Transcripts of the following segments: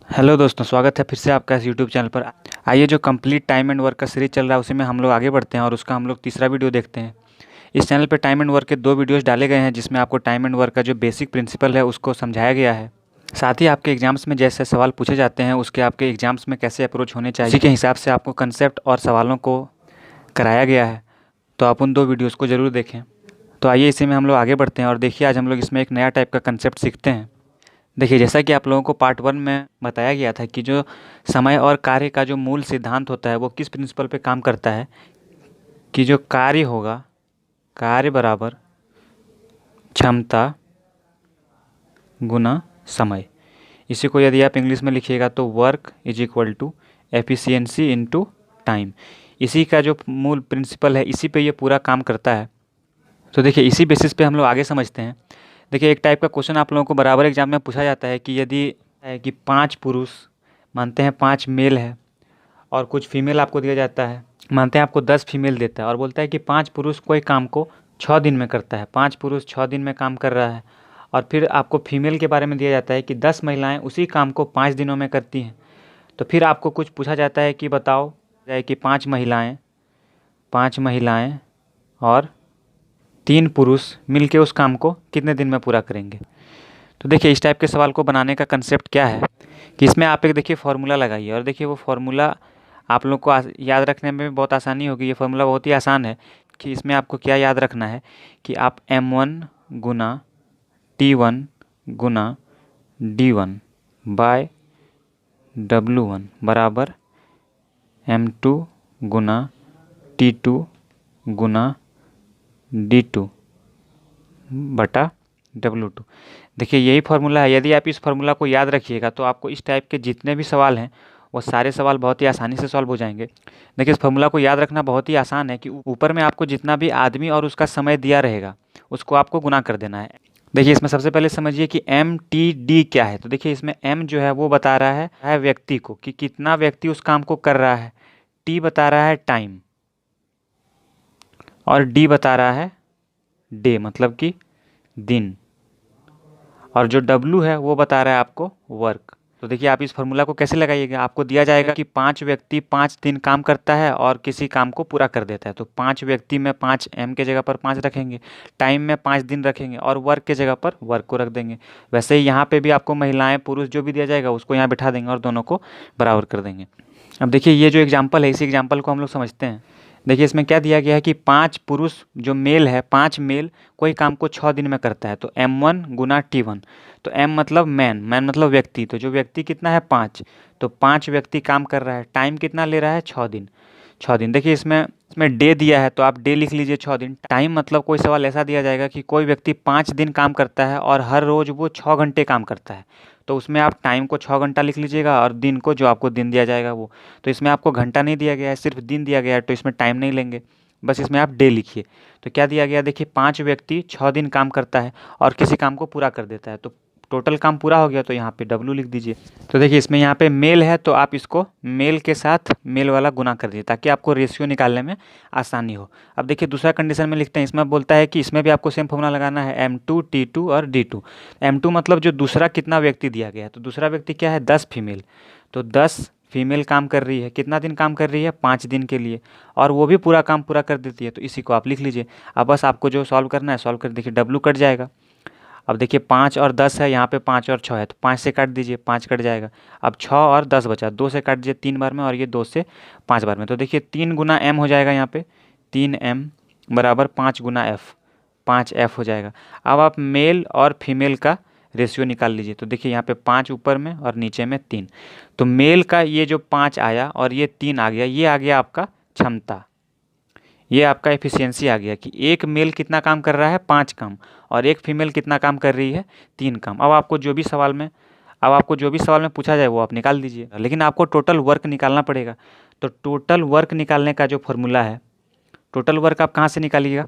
Hello दोस्तों, स्वागत है फिर से आपका इस यूट्यूब चैनल पर। आइए, जो कंप्लीट टाइम एंड वर्क का सीरीज चल रहा है उसी में हम लोग आगे बढ़ते हैं और उसका हम लोग तीसरा वीडियो देखते हैं। इस चैनल पे टाइम एंड वर्क के 2 वीडियोस डाले गए हैं जिसमें आपको टाइम एंड वर्क का जो बेसिक प्रिंसिपल है उसको समझाया गया है। साथ ही आपके एग्जाम्स में जैसे सवाल पूछे जाते हैं उसके आपके एग्जाम्स में कैसे अप्रोच होने चाहिए उसी के हिसाब से आपको कंसेप्ट और सवालों को कराया गया है। तो आप उन 2 वीडियोज़ को ज़रूर देखें। तो आइए इसी में हम लोग आगे बढ़ते हैं और देखिए आज हम लोग इसमें एक नया टाइप का कंसेप्ट सीखते हैं। देखिए, जैसा कि आप लोगों को पार्ट 1 में बताया गया था कि जो समय और कार्य का जो मूल सिद्धांत होता है वो किस प्रिंसिपल पे काम करता है कि जो कार्य होगा, कार्य बराबर क्षमता गुना समय। इसी को यदि आप इंग्लिश में लिखिएगा तो work is equal to efficiency into time. इसी का जो मूल प्रिंसिपल है इसी पे ये पूरा काम करता है। तो देखिए, इसी बेसिस पे हम लोग आगे समझते हैं। देखिए, एक टाइप का क्वेश्चन आप लोगों को बराबर एग्जाम में पूछा जाता है कि यदि है कि 5 पुरुष, मानते हैं 5 मेल है और कुछ फीमेल आपको दिया जाता है, मानते हैं आपको 10 फीमेल देता है और बोलता है कि 5 पुरुष कोई काम को 6 दिन में करता है, 5 पुरुष 6 दिन में काम कर रहा है। और फिर आपको फीमेल के बारे में दिया जाता है कि 10 महिलाएं उसी काम को 5 दिनों में करती हैं। तो फिर आपको कुछ पूछा जाता है कि बताओ जाए कि 5 महिलाएं और 3 पुरुष मिलके उस काम को कितने दिन में पूरा करेंगे। तो देखिए, इस टाइप के सवाल को बनाने का कंसेप्ट क्या है कि इसमें आप एक देखिए फार्मूला लगाइए और देखिए वो फार्मूला आप लोग को याद रखने में भी बहुत आसानी होगी। ये फार्मूला बहुत ही आसान है कि इसमें आपको क्या याद रखना है कि आप m1 गुना t1 गुना d1 बाय w1 बराबर m2 गुना t2 गुना d2 बटा w2। देखिए, यही फार्मूला है। यदि आप इस फार्मूला को याद रखिएगा तो आपको इस टाइप के जितने भी सवाल हैं वो सारे सवाल बहुत ही आसानी से सॉल्व हो जाएंगे। देखिए, इस फार्मूला को याद रखना बहुत ही आसान है कि ऊपर में आपको जितना भी आदमी और उसका समय दिया रहेगा उसको आपको गुना कर देना है। देखिए, इसमें सबसे पहले समझिए कि एम टी डी क्या है। तो देखिए, इसमें एम जो है वो बता रहा है व्यक्ति को कि कितना व्यक्ति उस काम को कर रहा है, टी बता रहा है टाइम, और डी बता रहा है डे मतलब कि दिन, और जो W है वो बता रहा है आपको वर्क। तो देखिए, आप इस फार्मूला को कैसे लगाइएगा। आपको दिया जाएगा कि 5 व्यक्ति 5 दिन काम करता है और किसी काम को पूरा कर देता है। तो 5 व्यक्ति में 5 M के जगह पर 5 रखेंगे, टाइम में 5 दिन रखेंगे और वर्क के जगह पर वर्क को रख देंगे। वैसे ही यहाँ पे भी आपको महिलाएं पुरुष जो भी दिया जाएगा उसको यहाँ बिठा देंगे और दोनों को बराबर कर देंगे। अब देखिए, ये जो एग्जाम्पल है इसी एग्जाम्पल को हम लोग समझते हैं। देखिए, इसमें क्या दिया गया है कि 5 पुरुष जो मेल है, 5 मेल कोई काम को 6 दिन में करता है। तो m1 गुना t1, तो m मतलब मैन मतलब व्यक्ति, तो जो व्यक्ति कितना है 5, तो 5 व्यक्ति काम कर रहा है, टाइम कितना ले रहा है 6 दिन। 6 दिन। देखिए, इसमें डे दिया है तो आप डे लिख लीजिए 6 दिन। टाइम मतलब कोई सवाल ऐसा दिया जाएगा कि कोई व्यक्ति 5 दिन काम करता है और हर रोज़ वो 6 घंटे काम करता है, तो उसमें आप टाइम को 6 घंटा लिख लीजिएगा और दिन को जो आपको दिन दिया जाएगा वो। तो इसमें आपको घंटा नहीं दिया गया है, सिर्फ दिन दिया गया है, तो इसमें टाइम नहीं लेंगे, बस इसमें आप डे लिखिए। तो क्या दिया गया, देखिए 5 व्यक्ति 6 दिन काम करता है और किसी काम को पूरा कर देता है, तो टोटल काम पूरा हो गया, तो यहाँ पे W लिख दीजिए। तो देखिए, इसमें यहाँ पे मेल है तो आप इसको मेल के साथ मेल वाला गुना कर दीजिए ताकि आपको रेशियो निकालने में आसानी हो। अब देखिए, दूसरा कंडीशन में लिखते हैं। इसमें बोलता है कि इसमें भी आपको सेम फॉर्मूला लगाना है, m2 t2 और d2। m2 मतलब जो दूसरा कितना व्यक्ति दिया गया है, तो दूसरा व्यक्ति क्या है 10 फीमेल, तो 10 फीमेल काम कर रही है, कितना दिन काम कर रही है 5 दिन के लिए, और वो भी पूरा काम पूरा कर देती है, तो इसी को आप लिख लीजिए। अब बस आपको जो सॉल्व करना है सॉल्व कर, देखिए W कट जाएगा। अब देखिए 5 और 10 है, यहाँ पे 5 और 6 है, तो 5 से काट दीजिए, 5 कट जाएगा। अब 6 और 10 बचा, 2 से काट दीजिए 3 बार में और ये 2 से 5 बार में। तो देखिए 3 गुना M हो जाएगा, यहाँ पे 3M बराबर 5 गुना F, 5F हो जाएगा। अब आप मेल और फीमेल का रेशियो निकाल लीजिए। तो देखिए, यहाँ पे 5 ऊपर में और नीचे में 3, तो मेल का ये जो 5 आया और ये 3 आ गया, ये आ गया आपका क्षमता, ये आपका एफिशिएंसी आ गया कि एक मेल कितना काम कर रहा है 5 काम और एक फीमेल कितना काम कर रही है 3 काम। अब आपको जो भी सवाल में पूछा जाए वो आप निकाल दीजिए, लेकिन आपको टोटल वर्क निकालना पड़ेगा। तो टोटल वर्क निकालने का जो फॉर्मूला है, टोटल वर्क आप कहाँ से निकालिएगा।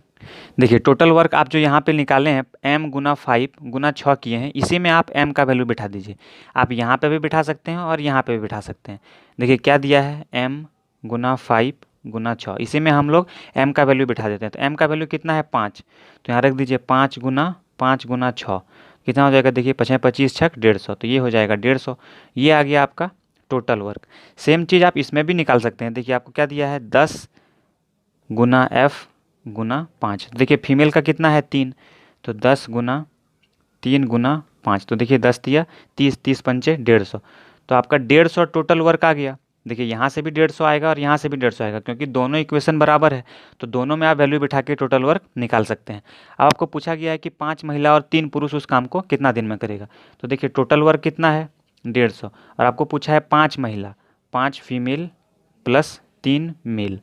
देखिए, टोटल वर्क आप जो यहाँ पे निकाले हैं m गुना 5 गुना 6 किए हैं, इसी में आप m का वैल्यू बिठा दीजिए। आप यहाँ पे भी बिठा सकते हैं और यहाँ पे भी बिठा सकते हैं। देखिए क्या दिया है, m गुना 5 गुना 6, इसी में हम लोग m का वैल्यू बिठा देते हैं। तो m का वैल्यू कितना है 5, तो यहाँ रख दीजिए 5 गुना 6, कितना हो जाएगा, देखिए 5 25 छक 150, तो ये हो जाएगा 150। ये आ गया आपका टोटल वर्क। सेम चीज़ आप इसमें भी निकाल सकते हैं। देखिए आपको क्या दिया है, 10 गुना F गुना 5। देखिए फीमेल का कितना है 3, तो 10 गुना 3 गुना 5, तो देखिए 10 दिया 30, 30 पंचे 150, तो आपका 150 टोटल वर्क आ गया। देखिए यहाँ से भी 150 आएगा और यहाँ से भी 150 आएगा, क्योंकि दोनों इक्वेशन बराबर है, तो दोनों में आप वैल्यू बिठा के टोटल वर्क निकाल सकते हैं। अब आपको पूछा गया है कि 5 महिला और 3 पुरुष उस काम को कितना दिन में करेगा। तो देखिए टोटल वर्क कितना है 150, और आपको पूछा है 5 महिला, 5 फीमेल प्लस 3 मेल,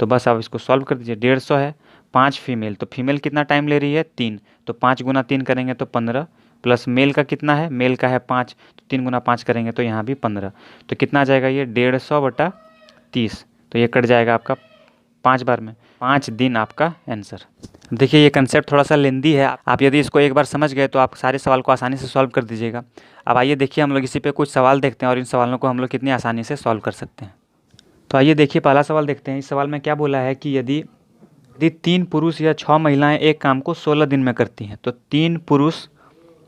तो बस आप इसको सॉल्व कर दीजिए। 150 है, 5 फीमेल, तो फीमेल कितना टाइम ले रही है 3, तो 5 गुना 3 करेंगे तो 15, प्लस मेल का कितना है, मेल का है 5, तो 3 गुना 5 करेंगे तो यहाँ भी 15, तो कितना आ जाएगा ये 150 बटा 30, तो ये कट जाएगा आपका 5 बार में। 5 दिन आपका आंसर। देखिए ये कंसेप्ट थोड़ा सा लेंदी है, आप यदि इसको एक बार समझ गए तो आप सारे सवाल को आसानी से सॉल्व कर दीजिएगा। अब आइए देखिए हम लोग इसी पे कुछ सवाल देखते हैं और इन सवालों को हम लोग कितनी आसानी से सॉल्व कर सकते हैं। तो आइए देखिए पहला सवाल देखते हैं। इस सवाल में क्या बोला है कि यदि 3 पुरुष या 6 महिलाएं एक काम को 16 दिन में करती हैं, तो 3 पुरुष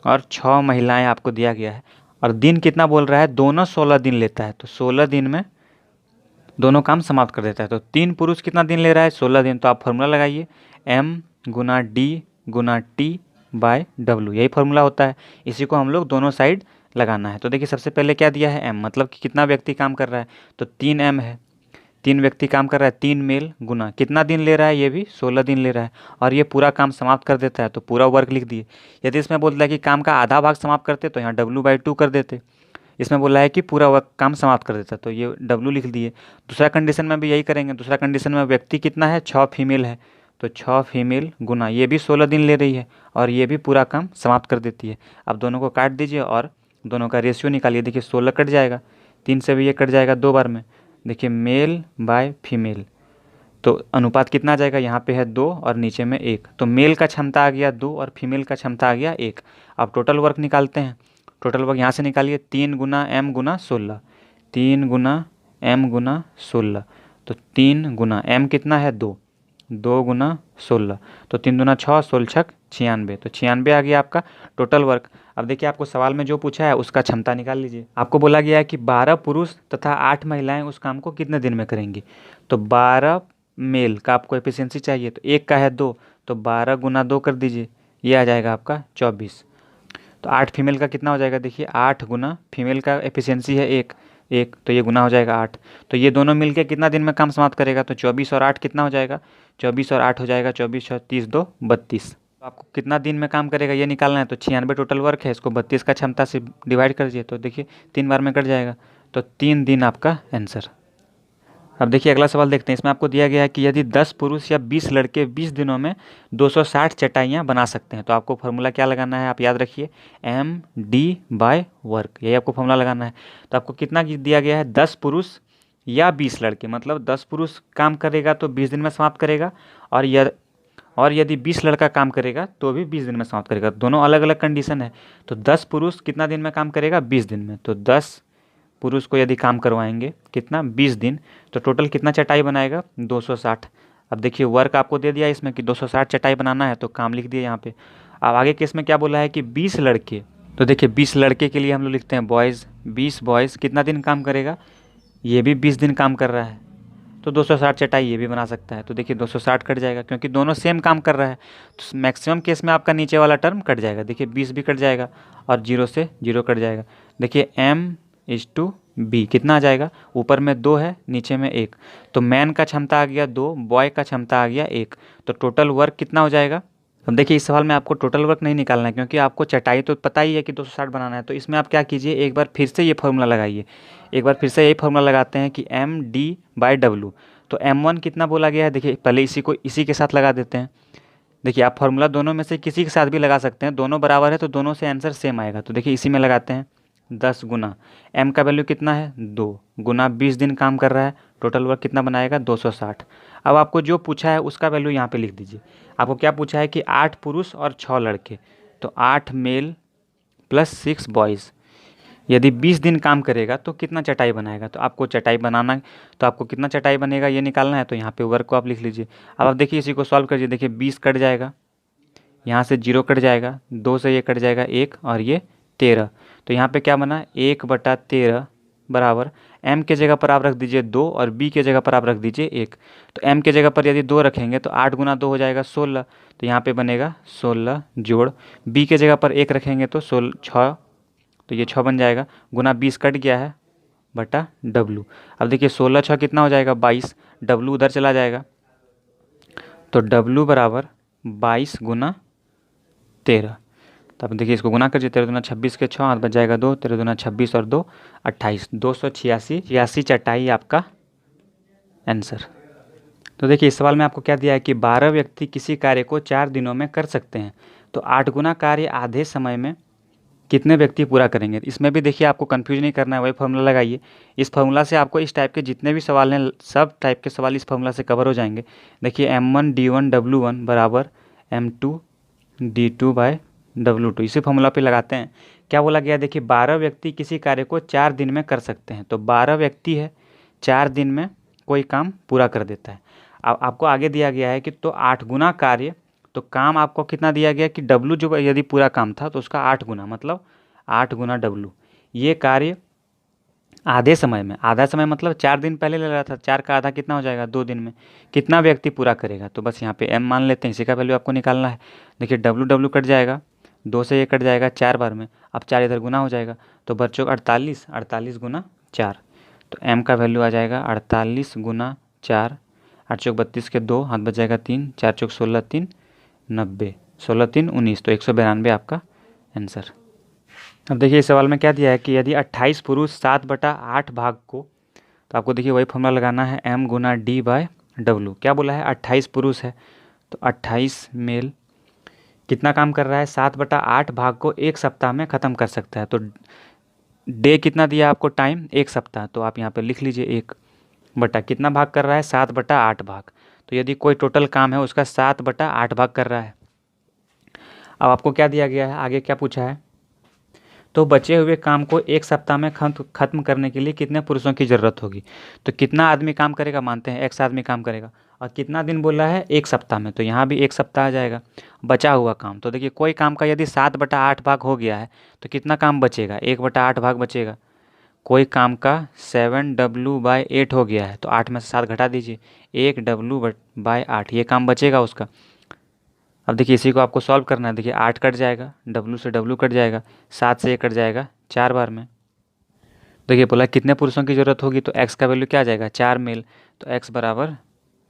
और 6 महिलाएं आपको दिया गया है, और दिन कितना बोल रहा है, दोनों 16 दिन लेता है, तो 16 दिन में दोनों काम समाप्त कर देता है। तो 3 पुरुष कितना दिन ले रहा है, 16 दिन, तो आप फॉर्मूला लगाइए, M गुना D गुना T बाय W, यही फॉर्मूला होता है। इसी को हम लोग दोनों साइड लगाना है। तो देखिए सबसे पहले क्या दिया है, M, मतलब कि कितना व्यक्ति काम कर रहा है, तो 3M है, 3 व्यक्ति काम कर रहा है, 3 मेल गुना कितना दिन ले रहा है, ये भी 16 दिन ले रहा है, और ये पूरा काम समाप्त कर देता है, तो पूरा वर्क लिख दिए। यदि इसमें बोलता है कि काम का आधा भाग समाप्त करते तो यहाँ W/2 कर देते। इसमें बोला है कि पूरा वर्क काम समाप्त कर देता, तो ये W लिख दिए। दूसरा कंडीशन में भी यही करेंगे। दूसरा कंडीशन में व्यक्ति कितना है, 6 फीमेल है, तो 6 फीमेल गुना ये भी 16 दिन ले रही है, और ये भी पूरा काम समाप्त कर देती है। अब दोनों को काट दीजिए और दोनों का रेशियो निकालिए। देखिए 16 कट जाएगा, 3 से भी ये कट जाएगा 2 बार में। देखिए मेल बाय फीमेल, तो अनुपात कितना आ जाएगा, यहाँ पे है 2 और नीचे में 1, तो मेल का क्षमता आ गया 2 और फीमेल का क्षमता आ गया 1। अब टोटल वर्क निकालते हैं। टोटल वर्क यहाँ से निकालिए, 3 गुना M गुना 16, 3 गुना M गुना 16, तो 3 गुना M कितना है 2, 2 गुना 16, तो 3 दूना 6, 16 छक 96, तो 96 आ गया आपका टोटल वर्क। अब देखिए आपको सवाल में जो पूछा है उसका क्षमता निकाल लीजिए। आपको बोला गया है कि 12 पुरुष तथा 8 महिलाएं उस काम को कितने दिन में करेंगी। तो 12 मेल का आपको एफिशिएंसी चाहिए, तो 1 का है 2, तो 12 गुना 2 कर दीजिए, ये आ जाएगा आपका 24। तो 8 फीमेल का कितना हो जाएगा, देखिए 8 गुना फीमेल का एफिशिएंसी है 1, तो ये गुना हो जाएगा 8, तो ये दोनों मिलके कितना दिन में काम समाप्त करेगा, तो 24 और 8 कितना हो जाएगा, 24 और 8 हो जाएगा 24 6 30 2 32। तो आपको कितना दिन में काम करेगा ये निकालना है, तो 96 टोटल वर्क है, इसको 32 का क्षमता से डिवाइड कर दीजिए, तो देखिए 3 बार में कट जाएगा, तो 3 दिन आपका आंसर। अब देखिए अगला सवाल देखते हैं। इसमें आपको दिया गया है कि यदि 10 पुरुष या 20 लड़के 20 दिनों में 260 चटाइयाँ बना सकते हैं, तो आपको फॉर्मूला क्या लगाना है, आप याद रखिए, MD/वर्क, यही आपको फॉर्मूला लगाना है। तो आपको कितना दिया गया है, 10 पुरुष या 20 लड़के, मतलब 10 पुरुष काम करेगा तो 20 दिन में समाप्त करेगा, और यदि 20 लड़का काम करेगा तो भी 20 दिन में समाप्त करेगा। दोनों अलग अलग कंडीशन है। तो 10 पुरुष कितना दिन में काम करेगा, 20 दिन में, तो 10 पुरुष को यदि काम करवाएंगे कितना, 20 दिन, तो टोटल कितना चटाई बनाएगा, 260। अब देखिए वर्क आपको दे दिया इसमें कि 260 चटाई बनाना है, तो काम लिख दिया यहाँ पे। अब आगे केस में क्या बोला है कि 20 लड़के, तो देखिए 20 लड़के के लिए हम लोग लिखते हैं बॉयज़, 20 बॉयज़ कितना दिन काम करेगा, ये भी 20 दिन काम कर रहा है, तो 260 चटाई ये भी बना सकता है। तो देखिए 260 कट जाएगा, क्योंकि दोनों सेम काम कर रहा है, तो मैक्सिमम केस में आपका नीचे वाला टर्म कट जाएगा। देखिए 20 भी कट जाएगा और 0 से 0 कट जाएगा। देखिए M/B कितना आ जाएगा, ऊपर में 2 है नीचे में 1, तो मैन का क्षमता आ गया 2, बॉय का क्षमता आ गया 1, तो टोटल वर्क कितना हो जाएगा। अब देखिए इस सवाल में आपको टोटल वर्क नहीं निकालना है, क्योंकि आपको चटाई तो पता ही है कि 260 बनाना है। तो इसमें आप क्या कीजिए, एक बार फिर से ये फॉर्मूला लगाइए। एक बार फिर से यही फॉर्मूला लगाते हैं कि MD/W, तो M1 कितना बोला गया है, देखिए पहले इसी को इसी के साथ लगा देते हैं। देखिए आप फॉर्मूला दोनों में से किसी के साथ भी लगा सकते हैं, दोनों बराबर है तो दोनों से आंसर सेम आएगा। तो देखिए इसी में लगाते हैं, 10 गुना M का वैल्यू कितना है 2 गुना 20 दिन काम कर रहा है, टोटल वर्क कितना बनाएगा 260। अब आपको जो पूछा है उसका वैल्यू यहाँ पे लिख दीजिए। आपको क्या पूछा है कि 8 पुरुष और 6 लड़के, तो 8 मेल प्लस 6 बॉयज़ यदि 20 दिन काम करेगा तो कितना चटाई बनाएगा। तो आपको चटाई बनाना है, तो आपको कितना चटाई बनेगा ये निकालना है, तो यहाँ पे वर्क को आप लिख लीजिए। अब आप देखिए इसी को सॉल्व करिए, देखिए 20 कट जाएगा, यहाँ से 0 कट जाएगा, 2 से ये कट जाएगा 1 और ये 13। तो यहाँ पे क्या बना 1/13 बराबर m के जगह पर आप रख दीजिए 2 और b के जगह पर आप रख दीजिए 1। तो m के जगह पर यदि 2 रखेंगे तो 8 गुना 2 हो जाएगा 16। तो यहाँ पे बनेगा 16 जोड़ b के जगह पर 1 रखेंगे तो 6, तो ये 6 बन जाएगा, गुना 20 कट गया है बटा w। अब देखिए 16 6 कितना हो जाएगा 22, w उधर चला जाएगा, तो w बराबर 22 गुना 13। तो अब देखिए इसको गुना कर दीजिए, 13 दूना 26 के 6 हाथ बच जाएगा 2, 13 दूना 26 और 2 28, 286 चटाई आपका आंसर। तो देखिए इस सवाल में आपको क्या दिया है कि 12 व्यक्ति किसी कार्य को 4 दिनों में कर सकते हैं, तो 8 गुना कार्य आधे समय में कितने व्यक्ति पूरा करेंगे। इसमें भी देखिए आपको कंफ्यूज नहीं करना है, वही फॉर्मूला लगाइए। इस फॉर्मूला से आपको इस टाइप के जितने भी सवाल हैं सब टाइप के सवाल इस फॉर्मूला से कवर हो जाएंगे। देखिए m1 d1 w1 बराबर m2 d2 बाय w2, इसी फॉर्मूला पे लगाते हैं। क्या बोला गया, देखिए 12 व्यक्ति किसी कार्य को 4 दिन में कर सकते हैं, तो 12 व्यक्ति है 4 दिन में कोई काम पूरा कर देता है। अब आपको आगे दिया गया है कि तो 8 गुना कार्य, तो काम आपको कितना दिया गया कि W जो यदि पूरा काम था तो उसका 8 गुना, मतलब 8 गुना W। ये कार्य आधे समय में, आधा समय मतलब 4 दिन पहले ले रहा था, 4 का आधा कितना हो जाएगा 2 दिन में, कितना व्यक्ति पूरा करेगा। तो बस यहाँ पे m मान लेते हैं, इसी का वैल्यू आपको निकालना है। देखिए W कट जाएगा, 2 से ये कट जाएगा 4 बार में, अब 4 इधर गुना हो जाएगा, तो बच्चों 48 गुना 4, तो m का वैल्यू आ जाएगा 48 गुना 4, 8 चौक 32 के 2 हाथ बच जाएगा 3, 4 चौक 16 3 90, 16 3 19, तो 192 आपका आंसर। अब देखिए इस सवाल में क्या दिया है कि यदि 28 पुरुष 7/8 भाग को, तो आपको देखिए वही फॉर्मूला लगाना है m गुना d बाय w। क्या बोला है 28 पुरुष है, तो 28 मेल कितना काम कर रहा है 7/8 भाग को 1 सप्ताह में ख़त्म कर सकता है। तो डे कितना दिया आपको टाइम 1 सप्ताह, तो आप यहाँ पे लिख लीजिए 1 बटा कितना भाग कर रहा है 7/8 भाग। तो यदि कोई टोटल काम है उसका 7/8 भाग कर रहा है। अब आपको क्या दिया गया है, आगे क्या पूछा है, तो बचे हुए काम को 1 सप्ताह में खत्म करने के लिए कितने पुरुषों की ज़रूरत होगी। तो कितना आदमी काम करेगा, मानते हैं x आदमी काम करेगा, और कितना दिन बोला है 1 सप्ताह में, तो यहाँ भी 1 सप्ताह आ जाएगा। बचा हुआ काम, तो देखिए कोई काम का यदि 7/8 भाग हो गया है तो कितना काम बचेगा 1/8 भाग बचेगा। कोई काम का 7w/8 हो गया है, तो 8 में से 7 घटा दीजिए, 1w/8 ये काम बचेगा उसका। अब देखिए इसी को आपको सॉल्व करना है। देखिए 8 कट जाएगा, w से w कट जाएगा, 7 से ये कट जाएगा 4 बार में। देखिए बोला कितने पुरुषों की ज़रूरत होगी, तो x का वैल्यू क्या आ जाएगा 4 मेल, तो x बराबर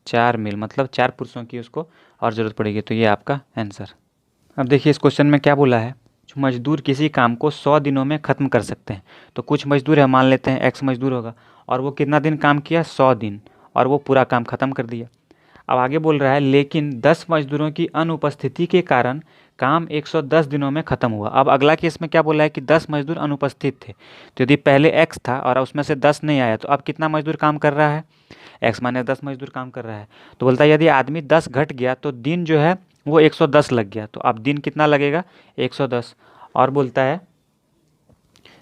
4 मेल, मतलब 4 पुरुषों की उसको और ज़रूरत पड़ेगी। तो ये आपका आंसर। अब देखिए इस क्वेश्चन में क्या बोला है, मजदूर किसी काम को 100 दिनों में ख़त्म कर सकते हैं। तो कुछ मजदूर है, मान लेते हैं x मजदूर होगा, और वो कितना दिन काम किया 100 दिन, और वो पूरा काम ख़त्म कर दिया। अब आगे बोल रहा है लेकिन 10 मजदूरों की अनुपस्थिति के कारण काम 110 दिनों में ख़त्म हुआ। अब अगला केस में क्या बोला है कि 10 मजदूर अनुपस्थित थे, तो यदि पहले x था और उसमें से 10 नहीं आया, तो अब कितना मजदूर काम कर रहा है, x माने 10 मजदूर काम कर रहा है। तो बोलता है यदि आदमी 10 घट गया तो दिन जो है वो 110 लग गया, तो अब दिन कितना लगेगा 110। और बोलता है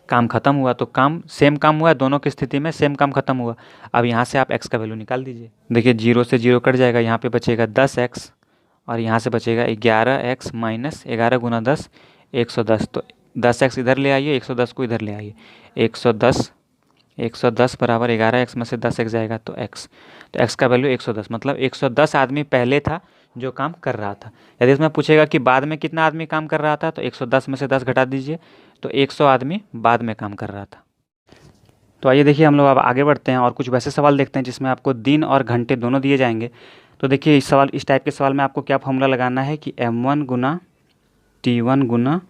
काम ख़त्म हुआ, तो काम सेम काम हुआ, दोनों की स्थिति में सेम काम खत्म हुआ। अब यहाँ से आप x का वैल्यू निकाल दीजिए। देखिए 0 से 0 कट जाएगा, यहाँ पे बचेगा 10x और यहाँ से बचेगा 11x माइनस 11 गुना 10 110। तो 10x इधर ले आइए, 110 को इधर ले आइए, 110 बराबर 11x में से 10x जाएगा तो x, तो x का वैल्यू 110, मतलब 110 आदमी पहले था जो काम कर रहा था। यदि इसमें पूछेगा कि बाद में कितना आदमी काम कर रहा था, तो 110 में से 10 घटा दीजिए, तो 100 आदमी बाद में काम कर रहा था। तो आइए देखिए हम लोग अब आगे बढ़ते हैं और कुछ वैसे सवाल देखते हैं जिसमें आपको दिन और घंटे दोनों दिए जाएंगे। तो देखिए इस टाइप के सवाल में आपको क्या फॉर्मूला लगाना है कि m1 गुना t1 गुना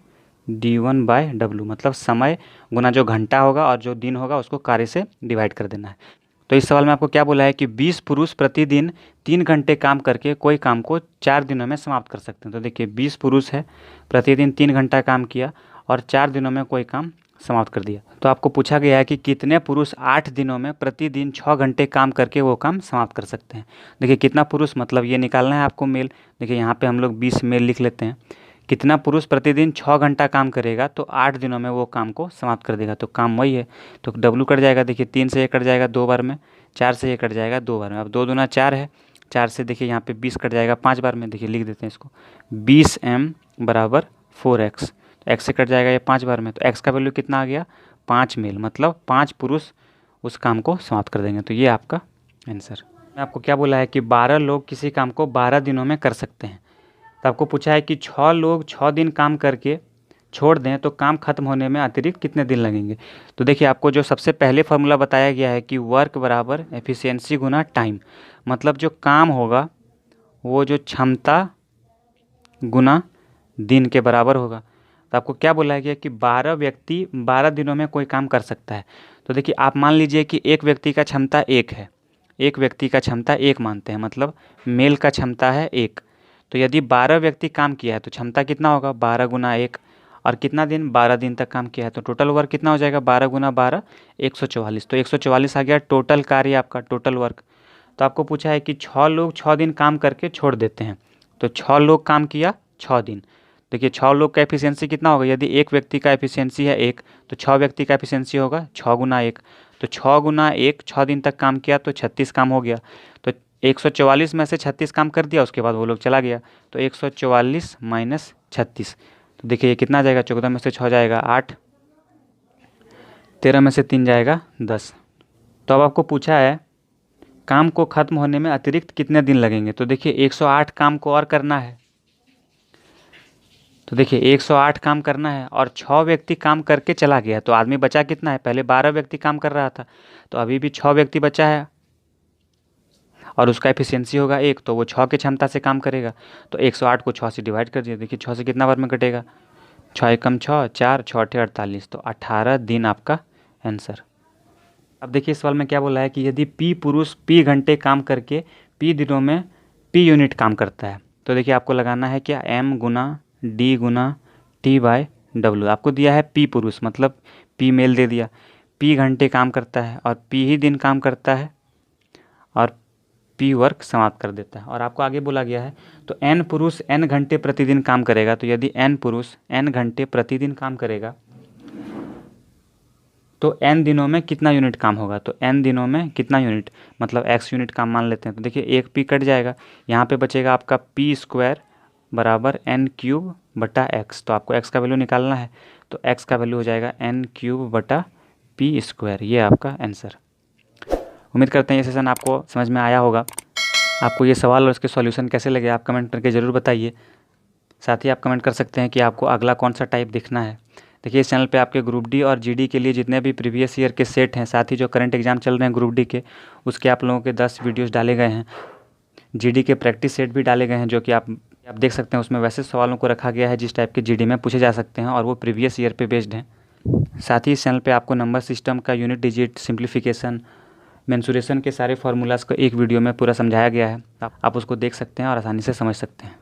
d1 बाय w, मतलब समय गुना जो घंटा होगा और जो दिन होगा उसको कार्य से डिवाइड कर देना है। तो इस सवाल में आपको क्या बोला है कि 20 पुरुष प्रतिदिन 3 घंटे काम करके कोई काम को 4 दिनों में समाप्त कर सकते हैं। तो देखिए 20 पुरुष है, प्रतिदिन 3 घंटा काम किया और 4 दिनों में कोई काम समाप्त कर दिया। तो आपको पूछा गया है कि कितने पुरुष 8 दिनों में प्रतिदिन 6 घंटे काम करके वो काम समाप्त कर सकते हैं। देखिए कितना पुरुष, मतलब ये निकालना है आपको मेल। देखिए यहाँ पे हम लोग 20 मेल लिख लेते हैं। कितना पुरुष प्रतिदिन 6 घंटा काम करेगा तो 8 दिनों में वो काम को समाप्त कर देगा, तो काम वही है। तो W कट जाएगा, देखिए 3 से ये कट जाएगा 2 बार में, 4 से ये कट जाएगा 2 बार में। अब 2 दूना 4 है, 4 से देखिए यहाँ पे 20 कट जाएगा 5 बार में, देखिए लिख देते हैं इसको 20m बराबर 4x। तो x से कट जाएगा ये 5 बार में, तो x का वैल्यू कितना आ गया 5 मेल, मतलब 5 पुरुष उस काम को समाप्त कर देंगे। तो ये आपका आंसर। आपको क्या बोला है कि 12 लोग किसी काम को 12 दिनों में कर सकते हैं। तो आपको पूछा है कि 6 लोग 6 दिन काम करके छोड़ दें तो काम खत्म होने में अतिरिक्त कितने दिन लगेंगे। तो देखिए आपको जो सबसे पहले फार्मूला बताया गया है कि वर्क बराबर एफिशिएंसी गुना टाइम, मतलब जो काम होगा वो जो क्षमता गुना दिन के बराबर होगा। तो आपको क्या बोला गया कि 12 व्यक्ति 12 दिनों में कोई काम कर सकता है। तो देखिए आप मान लीजिए कि एक व्यक्ति का क्षमता 1 है, एक व्यक्ति का क्षमता 1 मानते हैं, मतलब मेल का क्षमता है 1। तो यदि 12 व्यक्ति काम किया है तो क्षमता कितना होगा 12 गुना 1, और कितना दिन 12 दिन तक काम किया है, तो टोटल वर्क कितना हो जाएगा 12 गुना 12 144। तो 144 आ गया टोटल कार्य आपका, टोटल वर्क। तो आपको पूछा है कि 6 लोग 6 दिन काम करके छोड़ देते हैं, तो 6 लोग काम किया 6 दिन। देखिए 6 लोग का एफिशिएंसी कितना होगा, यदि एक व्यक्ति का एफिशिएंसी है 1 तो 6 व्यक्ति का एफिशिएंसी होगा 6 गुना 1। तो 6 गुना 1 6 दिन तक काम किया तो 36 काम हो गया। तो 144 में से 36 काम कर दिया, उसके बाद वो लोग चला गया। तो 144 माइनस 36, तो देखिए ये कितना जाएगा 14 में से 6 जाएगा 8, 13 में से 3 जाएगा 10। तो अब आपको पूछा है काम को ख़त्म होने में अतिरिक्त कितने दिन लगेंगे। तो देखिए 108 काम को और करना है, तो देखिए 108 काम करना है और 6 व्यक्ति काम करके चला गया, तो आदमी बचा कितना है, पहले 12 व्यक्ति काम कर रहा था तो अभी भी 6 व्यक्ति बचा है और उसका एफिशिएंसी होगा 1, तो वो 6 की क्षमता से काम करेगा। तो 108 को 6 से डिवाइड कर दिया, देखिए 6 से कितना बार में कटेगा 6 एकम 6 4 6 8 48, तो 18 दिन आपका आंसर। अब देखिए इस सवाल में क्या बोला है कि यदि P पुरुष P घंटे काम करके P दिनों में P यूनिट काम करता है, तो देखिए आपको लगाना है क्या M गुना D गुना T बाय W। आपको दिया है P पुरुष, मतलब P मेल दे दिया, P घंटे काम करता है और P ही दिन काम करता है और P वर्क समाप्त कर देता है। और आपको आगे बोला गया है तो N पुरुष N घंटे प्रतिदिन काम करेगा, तो यदि N पुरुष N घंटे प्रतिदिन काम करेगा तो n दिनों में कितना यूनिट काम होगा। तो n दिनों में कितना यूनिट, मतलब x यूनिट काम मान लेते हैं। तो देखिए एक p कट जाएगा, यहाँ पे बचेगा आपका p स्क्वायर बराबर n क्यूब बटा x। तो आपको x का वैल्यू निकालना है, तो x का वैल्यू हो जाएगा n क्यूब बटा p स्क्वायर। ये आपका आंसर। उम्मीद करते हैं ये सेशन आपको समझ में आया होगा। आपको ये सवाल और इसके सॉल्यूशन कैसे लगे आप कमेंट करके ज़रूर बताइए। साथ ही आप कमेंट कर सकते हैं कि आपको अगला कौन सा टाइप दिखना है। देखिए इस चैनल पे आपके ग्रुप डी और जीडी के लिए जितने भी प्रीवियस ईयर के सेट हैं, साथ ही जो करंट एग्जाम चल रहे हैं ग्रुप डी के, उसके आप लोगों के 10 वीडियोस डाले गए हैं। जीडी के प्रैक्टिस सेट भी डाले गए हैं जो कि आप देख सकते हैं। उसमें वैसे सवालों को रखा गया है जिस टाइप के जीडी में पूछे जा सकते हैं और वो प्रीवियस ईयर पे बेस्ड हैं। साथ ही इस चैनल पर आपको नंबर सिस्टम का यूनिट डिजिट सिंप्लीफिकेशन मेंसुरेशन के सारे फार्मूलाज को एक वीडियो में पूरा समझाया गया है। आप उसको देख सकते हैं और आसानी से समझ सकते हैं।